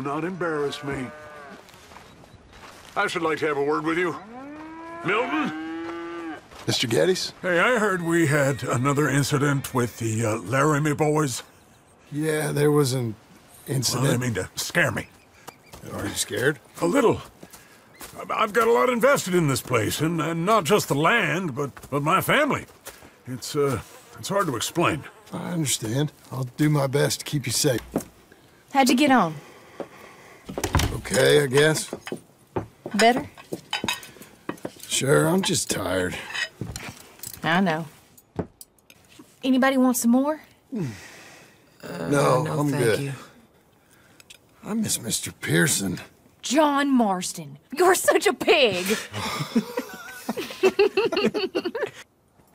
Do not embarrass me. I should like to have a word with you. Milton? Mr. Geddes? Hey, I heard we had another incident with the Laramie boys. Yeah, there was an Well, incident. I mean to scare me. Are you scared? A little. I've got a lot invested in this place, and not just the land, but my family. It's hard to explain. I understand. I'll do my best to keep you safe. How'd you get on? Okay, I guess. Better? Sure, I'm just tired. I know. Anybody want some more? No, I'm thank good. you. I miss Mr. Pearson. John Marston, you're such a pig.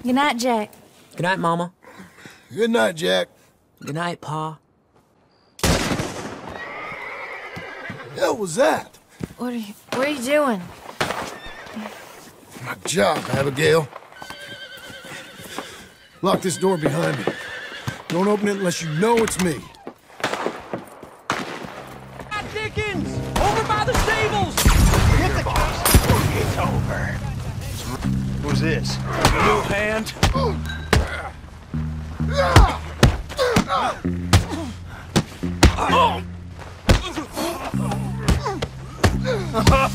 Good night, Jack. Good night, Mama. Good night, Jack. Good night, Pa. Hell was that? What are you doing? My job, Abigail. Lock this door behind me. Don't open it unless you know it's me. Dickens! Over by the stables! Get the It's over. Who's this? A new hand?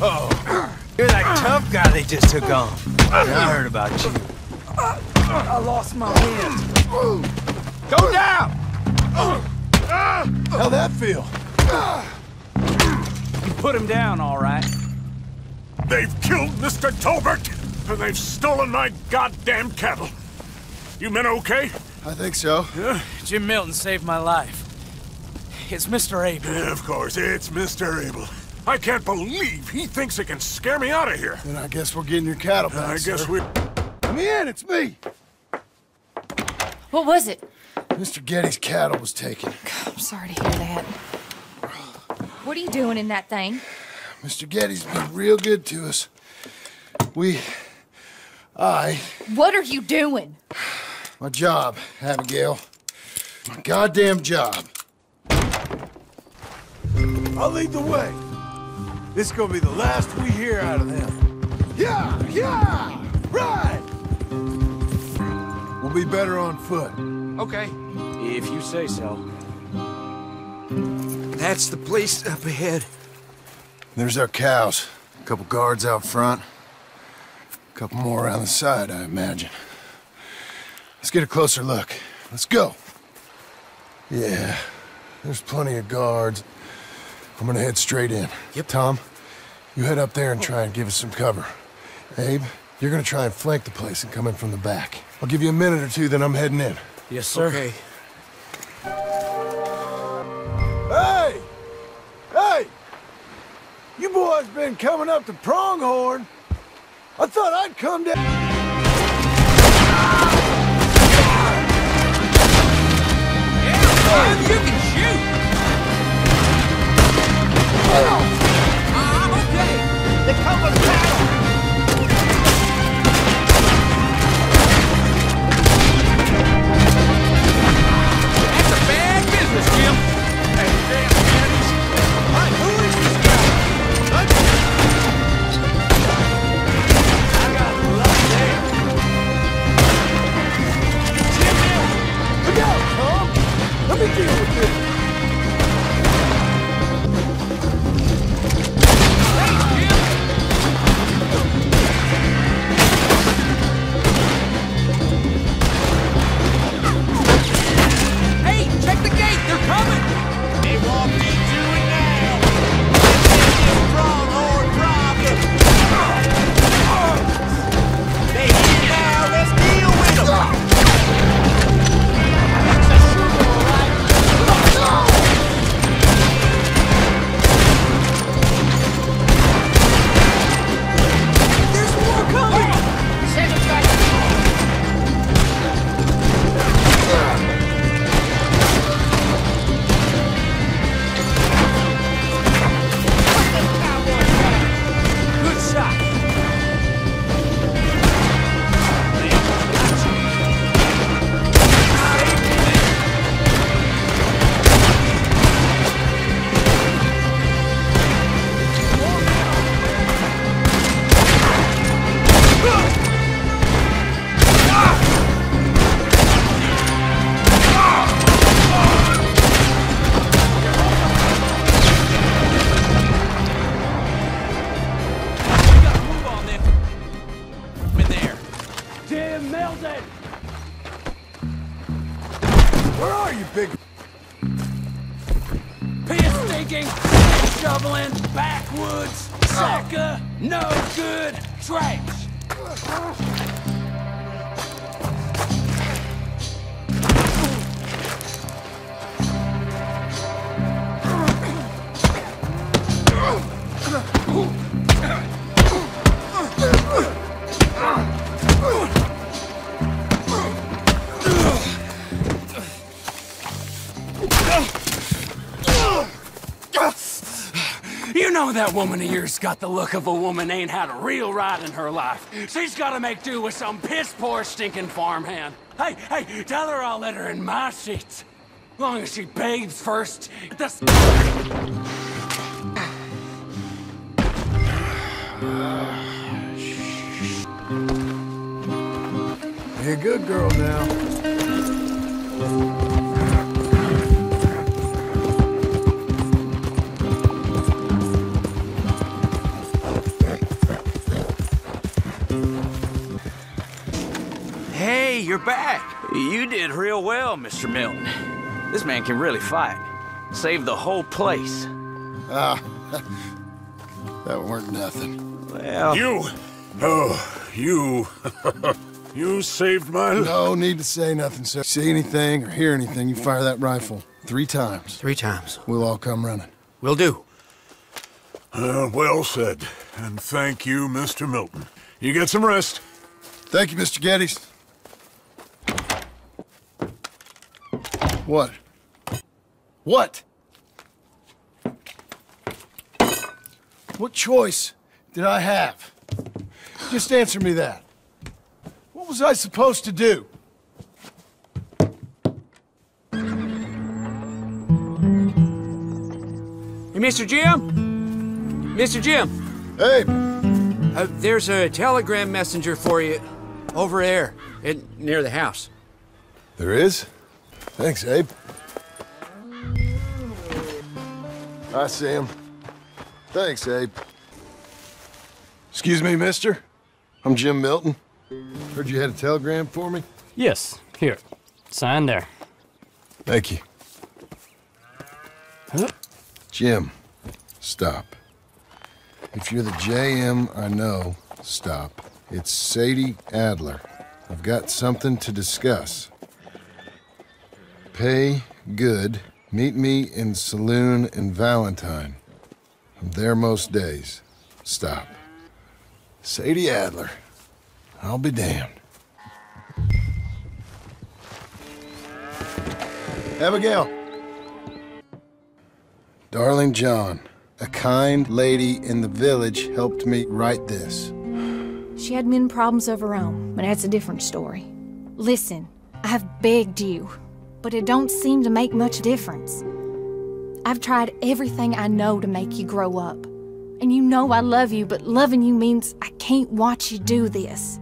Oh, you're that tough guy they just took on. I heard about you. I lost my hand. Go down! How'd that feel? You put him down, all right. They've killed Mr. Tolbert, and they've stolen my goddamn cattle. You men okay? I think so. Yeah? Jim Milton saved my life. It's Mr. Abel. Yeah, of course, it's Mr. Abel. I can't believe he thinks he can scare me out of here. Then I guess we're getting your cattle back, I guess sir. we... Let me in, it's me! What was it? Mr. Geddes' cattle was taken. I'm sorry to hear that. What are you doing in that thing? Mr. Geddes been real good to us. What are you doing? My job, Abigail. My goddamn job. I'll lead the way. This is gonna be the last we hear out of them. Yeah! Right! We'll be better on foot. Okay, if you say so. That's the place up ahead. There's our cows. A couple guards out front. A couple more around the side, I imagine. Let's get a closer look. Let's go. Yeah, there's plenty of guards. I'm gonna head straight in. Yep. Tom, you head up there and try and give us some cover. Abe, you're gonna try and flank the place and come in from the back. I'll give you a minute or two, then I'm heading in. Yes, sir. Okay. Hey! Hey! You boys been coming up to Pronghorn. I thought I'd come down. Yeah, you can shoot! I'm okay! They come with cattle! That's a bad business, Jim! Hey, damn, Geddes! Hey, who is this guy? I got a lot of Bubbling, backwoods, sucker, no good, trash. You know that woman of yours got the look of a woman ain't had a real ride in her life. She's gotta make do with some piss-poor stinking farmhand. Hey, tell her I'll let her in my sheets. Long as she bathes first. Be a good girl now. Hey, you're back. You did real well, Mr. Milton. This man can really fight. Saved the whole place. That weren't nothing. Well... You! Oh, you... You saved my life. No need to say nothing, sir. See anything or hear anything, you fire that rifle 3 times. 3 times. We'll all come running. Will do. Well said. And thank you, Mr. Milton. You get some rest. Thank you, Mr. Geddes. What? What? What choice did I have? Just answer me that. What was I supposed to do? Hey, Mr. Jim? Mr. Jim, Hey, there's a telegram messenger for you over there, near the house. there is? Thanks, Abe. I see him. Thanks, Abe. Excuse me, mister. I'm Jim Milton. Heard you had a telegram for me? Yes, here. Sign there. Thank you. Jim, stop. If you're the JM I know, stop. It's Sadie Adler. I've got something to discuss. Pay good. Meet me in saloon in Valentine. I'm there most days. Stop. Sadie Adler. I'll be damned. Abigail. Darling John, a kind lady in the village helped me write this. She had men problems of her own, but that's a different story. Listen, I have begged you, but it don't seem to make much difference. I've tried everything I know to make you grow up. And you know I love you, but loving you means I can't watch you do this.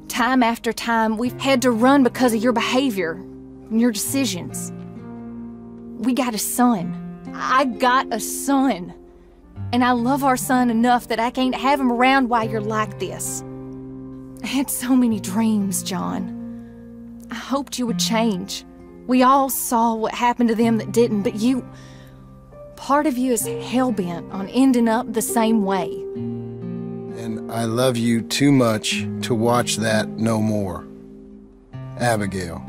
Time after time, we've had to run because of your behavior and your decisions. We got a son. I got a son. And I love our son enough that I can't have him around while you're like this. I had so many dreams, John. I hoped you would change. We all saw what happened to them that didn't, but you... Part of you is hell-bent on ending up the same way. And I love you too much to watch that no more. Abigail.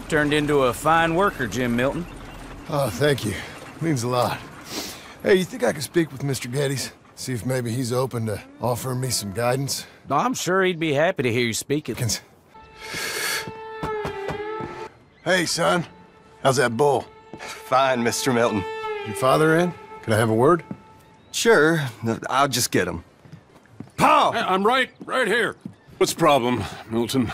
Turned into a fine worker, Jim Milton. Oh, thank you. Means a lot. Hey, you think I could speak with Mr. Geddes? See if maybe he's open to offering me some guidance? No, I'm sure he'd be happy to hear you speak it. Hey, son. How's that bull? Fine, Mr. Milton. Your father in? Can I have a word? Sure, I'll just get him. Pa! I'm right here. What's the problem, Milton?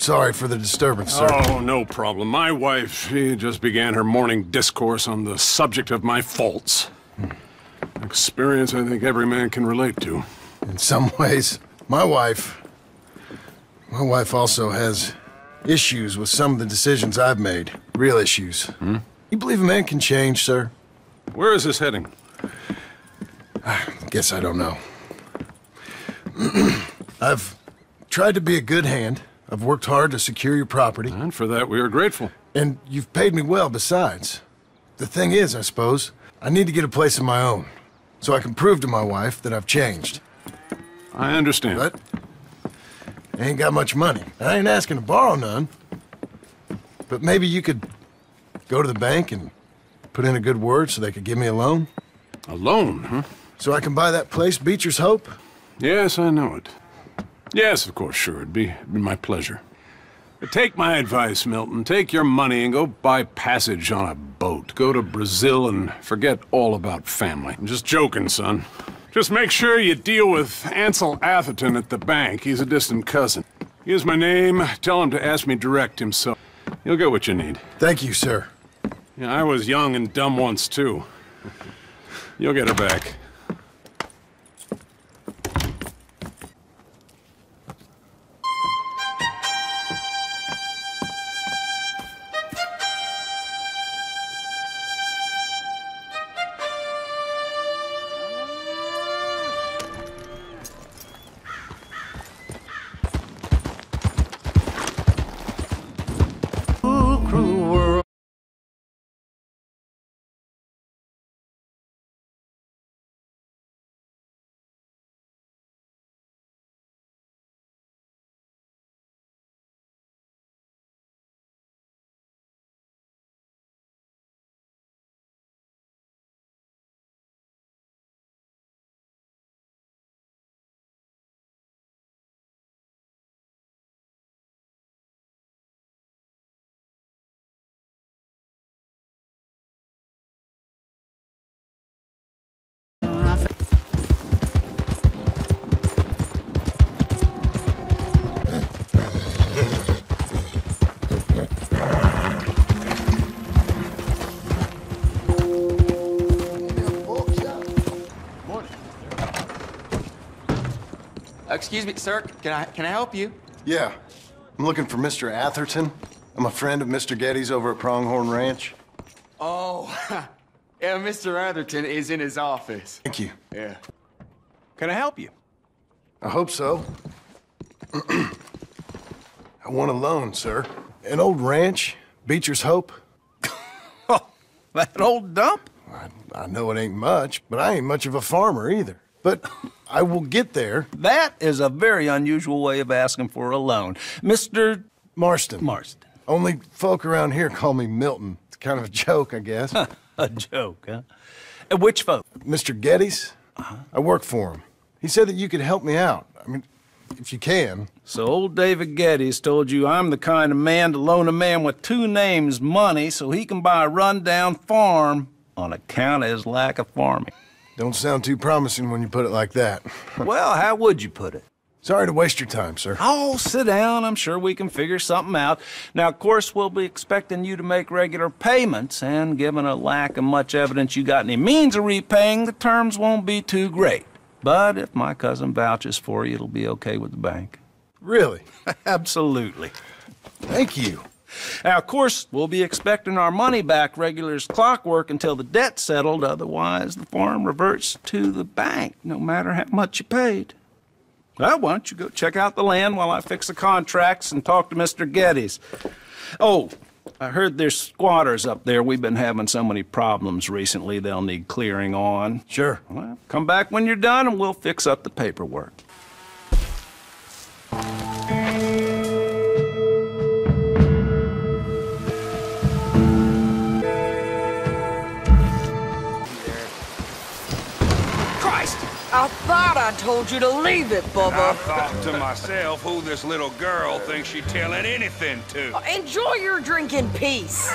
Sorry for the disturbance, sir. Oh, no problem. My wife, she just began her morning discourse on the subject of my faults. Experience I think every man can relate to. In some ways, my wife also has issues with some of the decisions I've made. Real issues. You believe a man can change, sir? Where is this heading? I guess I don't know. I've tried to be a good hand. I've worked hard to secure your property. And for that, we are grateful. And you've paid me well besides. The thing is, I suppose, I need to get a place of my own, so I can prove to my wife that I've changed. I understand. But I ain't got much money. I ain't asking to borrow none. But maybe you could go to the bank and put in a good word so they could give me a loan? A loan, huh? So I can buy that place, Beecher's Hope? Yes, I know it. Yes, of course, sure. It'd be my pleasure. But take my advice, Milton. Take your money and go buy passage on a boat. Go to Brazil and forget all about family. I'm just joking, son. Just make sure you deal with Ansel Atherton at the bank. He's a distant cousin. Here's my name. Tell him to ask me direct himself. You'll get what you need. Thank you, sir. Yeah, I was young and dumb once, too. You'll get her back. Excuse me, sir. Can I help you? Yeah. I'm looking for Mr. Atherton. I'm a friend of Mr. Getty's over at Pronghorn Ranch. Oh, yeah, Mr. Atherton is in his office. Thank you. Yeah. Can I help you? I hope so. I want a loan, sir. An old ranch, Beecher's Hope. Oh, that old dump? I know it ain't much, but I ain't much of a farmer either. But I will get there. That is a very unusual way of asking for a loan. Mr. Marston. Marston. Only folk around here call me Milton. It's kind of a joke, I guess. A joke, huh? Which folk? Mr. Getty's. I work for him. He said that you could help me out. I mean, if you can. So old David Getty's told you I'm the kind of man to loan a man with two names money so he can buy a rundown farm on account of his lack of farming. Don't sound too promising when you put it like that. Well, how would you put it? Sorry to waste your time, sir. Oh, sit down. I'm sure we can figure something out. Now, of course, we'll be expecting you to make regular payments, and given a lack of much evidence you got any means of repaying, the terms won't be too great. But if my cousin vouches for you, it'll be okay with the bank. Really? Absolutely. Thank you. Now, of course, we'll be expecting our money back regular as clockwork until the debt's settled. Otherwise, the farm reverts to the bank, no matter how much you paid. Well, why don't you go check out the land while I fix the contracts and talk to Mr. Getty's. Oh, I heard there's squatters up there. We've been having so many problems recently, they'll need clearing on. Sure. Well, come back when you're done and we'll fix up the paperwork. I thought I told you to leave it, Bubba. I thought to myself who this little girl thinks she's telling anything to. Enjoy your drink in peace.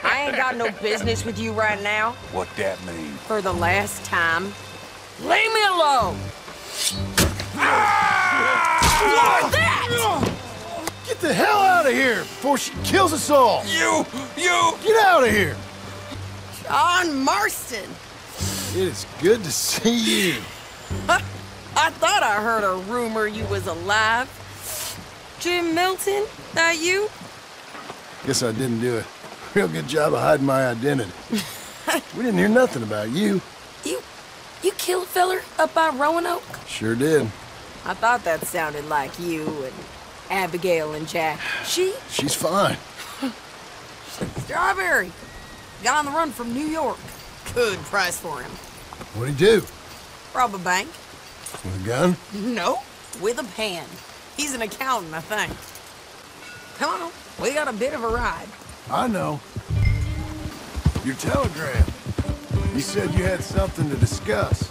I ain't got no business with you right now. What that mean? For the last time, leave me alone. Ah! What's that? Get the hell out of here before she kills us all! You! Get out of here! John Marston! It is good to see you. I thought I heard a rumor you was alive. Jim Milton, that you? Guess I didn't do a real good job of hiding my identity. We didn't hear nothing about you. You killed a feller up by Roanoke? Sure did. I thought that sounded like you and Abigail and Jack. She's fine. Strawberry. Got on the run from New York. Good price for him. What'd he do? Rob a bank? With a gun? No, with a pen. He's an accountant, I think. Come on, we got a bit of a ride. I know. Your telegram. You said you had something to discuss.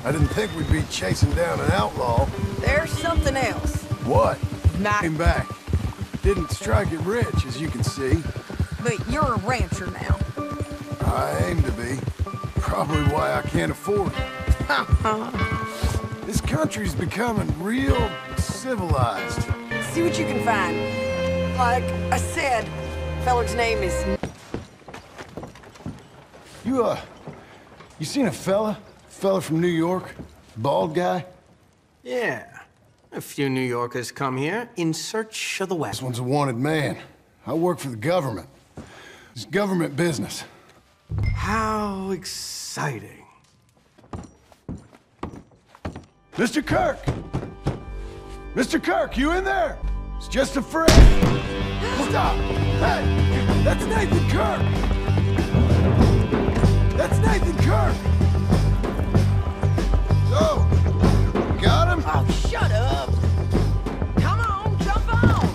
I didn't think we'd be chasing down an outlaw. There's something else. What? Came back. Didn't strike it rich, as you can see. But you're a rancher now. I aim to be. Probably why I can't afford it. This country's becoming real civilized. See what you can find. Like I said, feller's name is... You seen a fella? Fella from New York? Bald guy? Yeah. A few New Yorkers come here in search of the West. This one's a wanted man. I work for the government. It's government business. How exciting. Mr. Kirk! Mr. Kirk, you in there? It's just a friend. Stop! Hey! That's Nathan Kirk! That's Nathan Kirk! So, got him? Oh, shut up! Come on, jump on!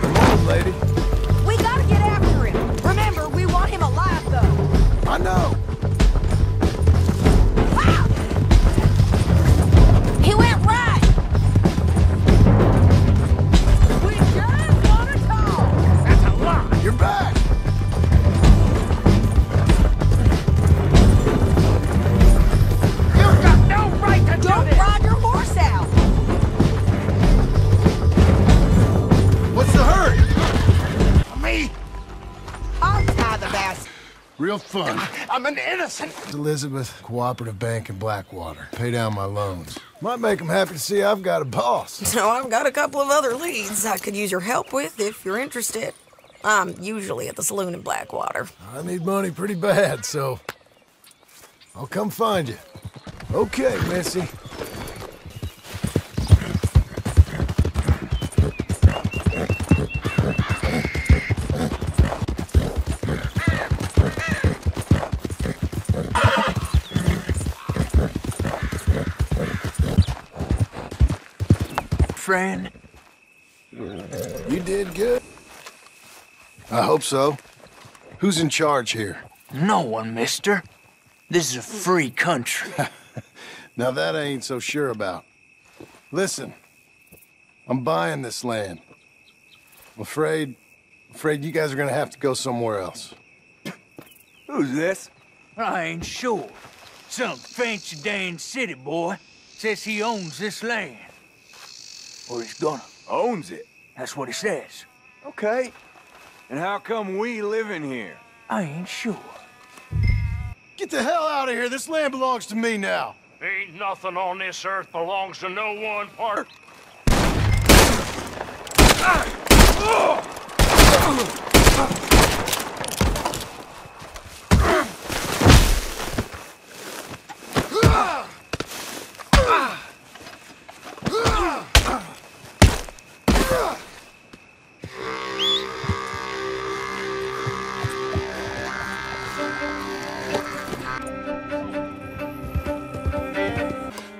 Come on, lady. We gotta get after him. Remember, we want him alive, though. I know. Wow! He went right! We just want to talk! That's a lie! You're back! You've got no right to do Don't this! ride your horse out! What's the hurry? Me? I'll tie the bastard. Real fun. I'm an innocent. Elizabeth, Cooperative Bank in Blackwater. Pay down my loans. Might make them happy to see I've got a boss. So I've got a couple of other leads I could use your help with if you're interested. I'm usually at the saloon in Blackwater. I need money pretty bad, so I'll come find you. Okay, Missy. Friend? You did good. I hope so. Who's in charge here? No one, mister. This is a free country. Now that I ain't so sure about. Listen, I'm buying this land. I'm afraid you guys are gonna have to go somewhere else. Who's this? I ain't sure. Some fancy Dan city boy says he owns this land. Or he's gonna. Owns it? That's what he says. Okay. And how come we live in here? I ain't sure. Get the hell out of here! This land belongs to me now! Ain't nothing on this earth belongs to no one part.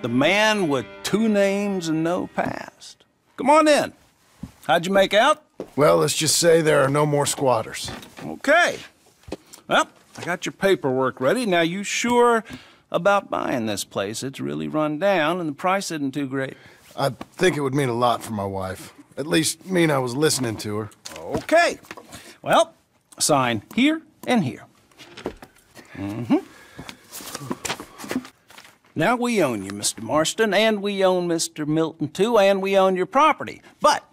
The man with two names and no past. Come on in. How'd you make out? Well, let's just say there are no more squatters. Okay. Well, I got your paperwork ready. Now, you sure about buying this place? It's really run down, and the price isn't too great. I think it would mean a lot for my wife. At least mean I was listening to her. Okay. Well, sign here and here. Mm-hmm. Now we own you, Mr. Marston, and we own Mr. Milton, too, and we own your property. But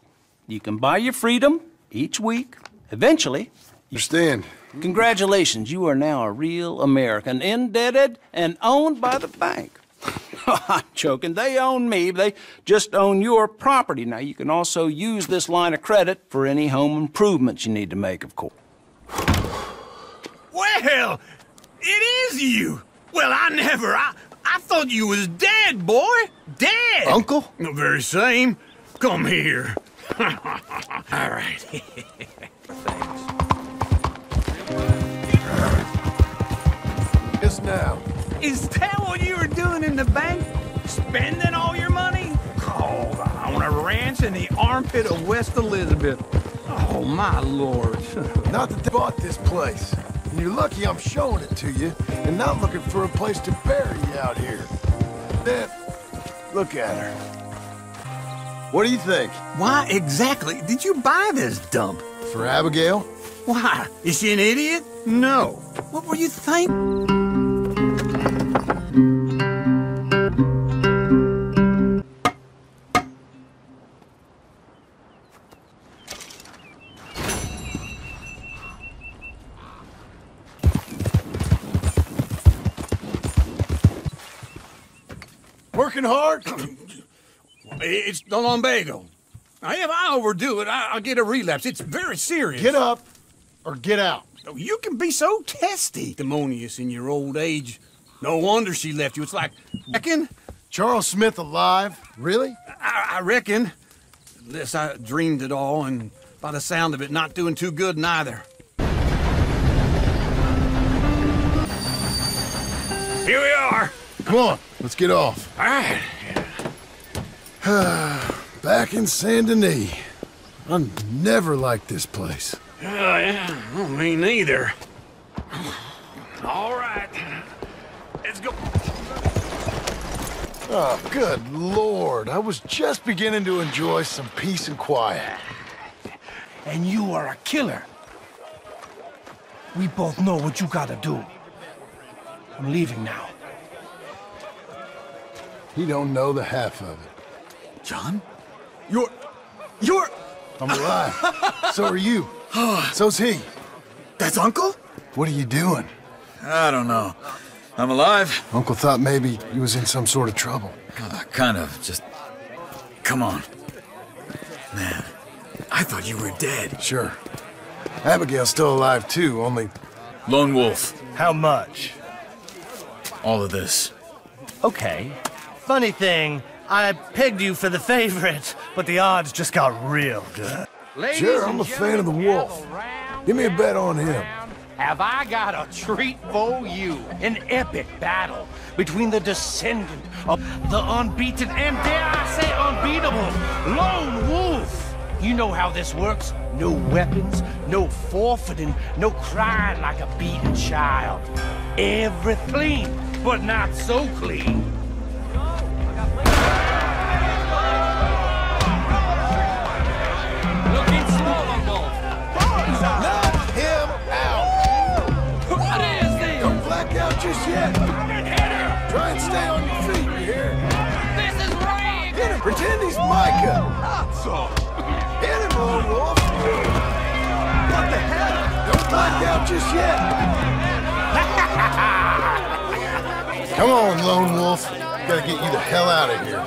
you can buy your freedom each week. Eventually. Understand. Congratulations, you are now a real American, indebted and owned by the bank. I'm joking. They own me. They just own your property. Now, you can also use this line of credit for any home improvements you need to make, of course. Well, it is you. Well, I thought you was dead, boy. Dead. Uncle? The very same. Come here. All right. Just now. Is that what you were doing in the bank? Spending all your money? Oh, on a ranch in the armpit of West Elizabeth. Oh, my lord. Not that they bought this place. And you're lucky I'm showing it to you and not looking for a place to bury you out here. Then, look at her. What do you think? Why exactly did you buy this dump? For Abigail? Why? Is she an idiot? No. What were you thinking? Working hard? It's the lumbago. Now, if I overdo it, I'll get a relapse. It's very serious. Get up or get out. You can be so testy, demonious in your old age. No wonder she left you. It's like, reckon? Charles Smith alive? Really? I reckon. Unless I dreamed it all, and by the sound of it, not doing too good neither. Here we are. Come on, let's get off. All right. Back in Saint Denis. I never liked this place. Yeah, well, me neither. All right. Let's go. Oh, good Lord. I was just beginning to enjoy some peace and quiet. And you are a killer. We both know what you gotta do. I'm leaving now. He don't know the half of it. John? You're... I'm alive. So are you. So's he. That's Uncle? What are you doing? I don't know. I'm alive. Uncle thought maybe he was in some sort of trouble. Kind of. Just... Come on. Man, I thought you were dead. Sure. Abigail's still alive, too, only... Lone Wolf. How much? All of this. Okay. Funny thing, I pegged you for the favorite, but the odds just got real good. Sure, I'm a fan of the Wolf. Give me a bet on him. Have I got a treat for you? An epic battle between the descendant of the unbeaten and, dare I say, unbeatable Lone Wolf. You know how this works. No weapons, no forfeiting, no crying like a beaten child. Every clean, but not so clean. Looking slow, Wolf. Knock him out! What is this? Don't black out just yet. Try and stay on your feet, you hear? This is rigged. Get him, pretend he's Micah. So, hit him, Lone Wolf. What the hell? Don't black out just yet. Come on, Lone Wolf. Gotta get you the hell out of here.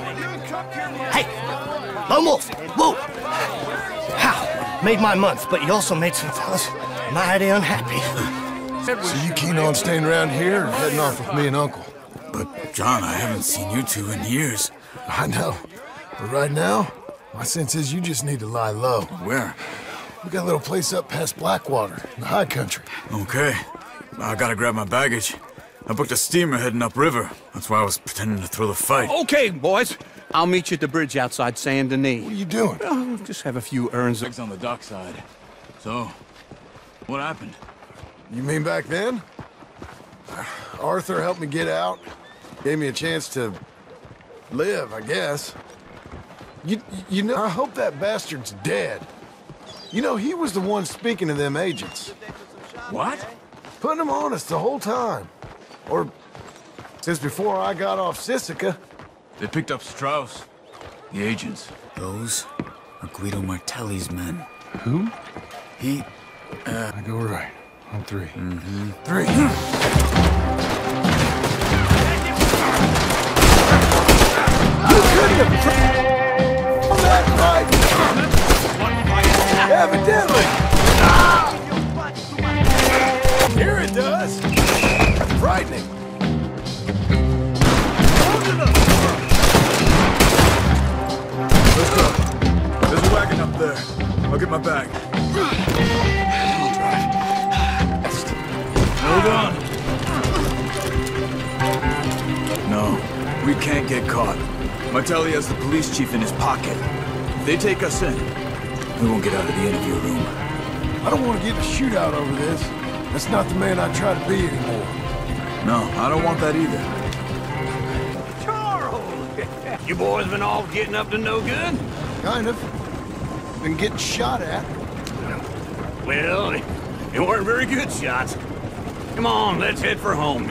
Hey, Lone Wolf, whoa! How? Made my month, but you also made some fellas mighty unhappy. So you keen on staying around here or heading off with me and Uncle? But, John, I haven't seen you two in years. I know. But right now, my sense is you just need to lie low. Where? We got a little place up past Blackwater, in the high country. Okay. I gotta grab my baggage. I booked a steamer heading upriver. That's why I was pretending to throw the fight. Okay, boys. I'll meet you at the bridge outside Saint Denis. What are you doing? Oh, just have a few errands. Eggs on the dockside. So, what happened? You mean back then? Arthur helped me get out. Gave me a chance to live, I guess. You know, I hope that bastard's dead. You know, he was the one speaking to them agents. What? Putting them on us the whole time. Or Since before I got off Sisika. They picked up Strauss. The agents. Those are Guido Martelli's men. Who? He... I go right. On 3. Mm-hmm. 3. You couldn't have thrown that right! Evidently! Here it does! Frightening! Let's go. There's a wagon up there. I'll get my bag. I'll drive. Hold on. No, we can't get caught. Martelli has the police chief in his pocket. If they take us in, we won't get out of the interview room. I don't want to get in a shootout over this. That's not the man I try to be anymore. No, I don't want that either. You boys been all getting up to no good? Kind of. Been getting shot at. Well, it weren't very good shots. Come on, let's head for home.